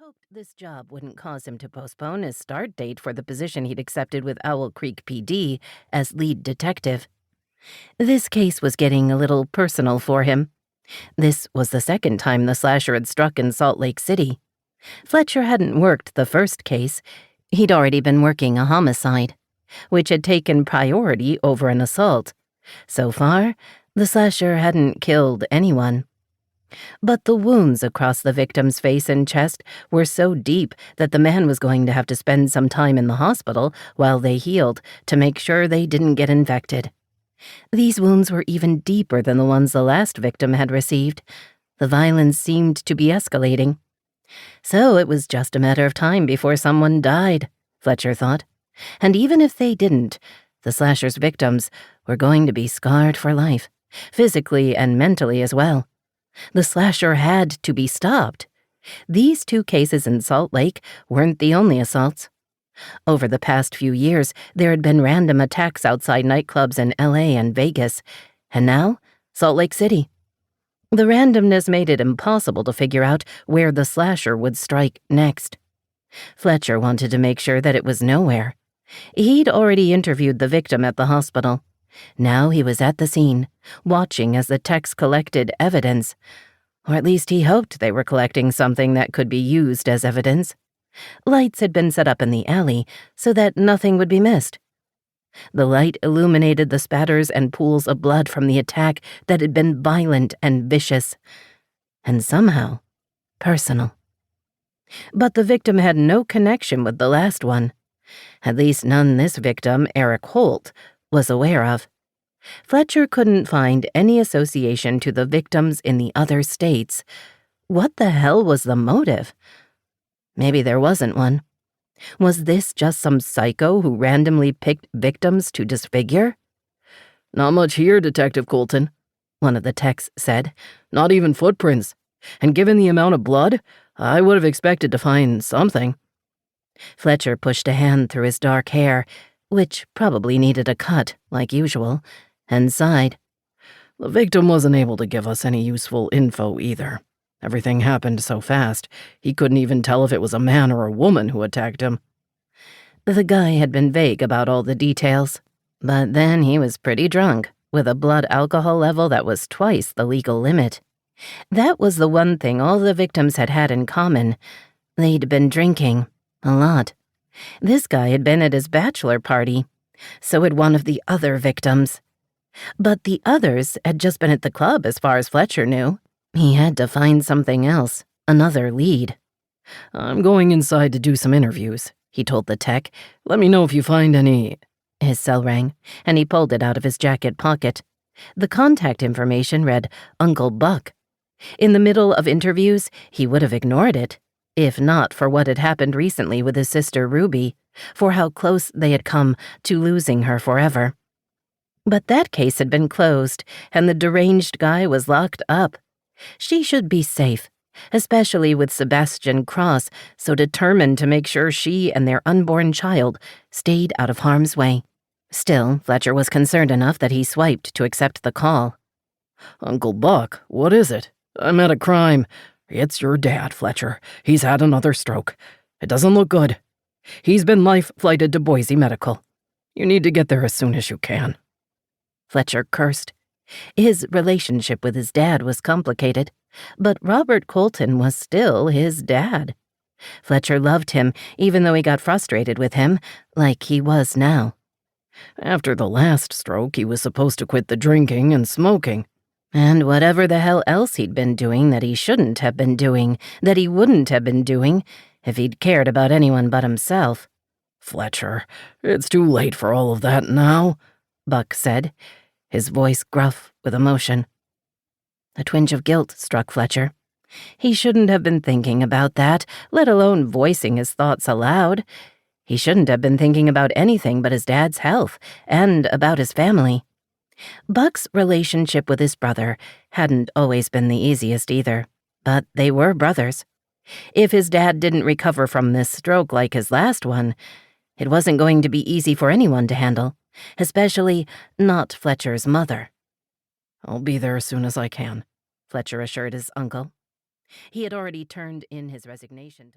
hoped this job wouldn't cause him to postpone his start date for the position he'd accepted with Owl Creek PD as lead detective. This case was getting a little personal for him. This was the second time the slasher had struck in Salt Lake City. Fletcher hadn't worked the first case. He'd already been working a homicide, which had taken priority over an assault. So far, the slasher hadn't killed anyone. But the wounds across the victim's face and chest were so deep that the man was going to have to spend some time in the hospital while they healed to make sure they didn't get infected. These wounds were even deeper than the ones the last victim had received. The violence seemed to be escalating. So it was just a matter of time before someone died, Fletcher thought. And even if they didn't, the slasher's victims were going to be scarred for life, physically and mentally as well. The slasher had to be stopped. These two cases in Salt Lake weren't the only assaults. Over the past few years, there had been random attacks outside nightclubs in LA and Vegas, and now, Salt Lake City. The randomness made it impossible to figure out where the slasher would strike next. Fletcher wanted to make sure that it was nowhere. He'd already interviewed the victim at the hospital. Now he was at the scene, watching as the techs collected evidence. Or at least he hoped they were collecting something that could be used as evidence. Lights had been set up in the alley so that nothing would be missed. The light illuminated the spatters and pools of blood from the attack that had been violent and vicious, and somehow personal. But the victim had no connection with the last one. At least none this victim, Eric Holt, was aware of. Fletcher couldn't find any association to the victims in the other states. What the hell was the motive? Maybe there wasn't one. Was this just some psycho who randomly picked victims to disfigure? "Not much here, Detective Colton," one of the techs said. "Not even footprints. And given the amount of blood, I would have expected to find something." Fletcher pushed a hand through his dark hair, which probably needed a cut, like usual, and sighed. "The victim wasn't able to give us any useful info either. Everything happened so fast, he couldn't even tell if it was a man or a woman who attacked him." The guy had been vague about all the details, but then he was pretty drunk, with a blood alcohol level that was twice the legal limit. That was the one thing all the victims had had in common. They'd been drinking, a lot. This guy had been at his bachelor party. So had one of the other victims. But the others had just been at the club as far as Fletcher knew. He had to find something else, another lead. "I'm going inside to do some interviews," he told the tech. "Let me know if you find any—" His cell rang, and he pulled it out of his jacket pocket. The contact information read Uncle Buck. In the middle of interviews, he would have ignored it, if not for what had happened recently with his sister Ruby, for how close they had come to losing her forever. But that case had been closed, and the deranged guy was locked up. She should be safe, especially with Sebastian Cross so determined to make sure she and their unborn child stayed out of harm's way. Still, Fletcher was concerned enough that he swiped to accept the call. "Uncle Buck, what is it? I'm at a crime. It's your dad, Fletcher. He's had another stroke. It doesn't look good. He's been life-flighted to Boise Medical. You need to get there as soon as you can." Fletcher cursed. His relationship with his dad was complicated, but Robert Colton was still his dad. Fletcher loved him, even though he got frustrated with him, like he was now. After the last stroke, he was supposed to quit the drinking and smoking. And whatever the hell else he'd been doing that he shouldn't have been doing, that he wouldn't have been doing, if he'd cared about anyone but himself. "Fletcher, it's too late for all of that now," Buck said, his voice gruff with emotion. A twinge of guilt struck Fletcher. He shouldn't have been thinking about that, let alone voicing his thoughts aloud. He shouldn't have been thinking about anything but his dad's health, and about his family. Buck's relationship with his brother hadn't always been the easiest either, but they were brothers. If his dad didn't recover from this stroke like his last one, it wasn't going to be easy for anyone to handle, especially not Fletcher's mother. "I'll be there as soon as I can," Fletcher assured his uncle. He had already turned in his resignation to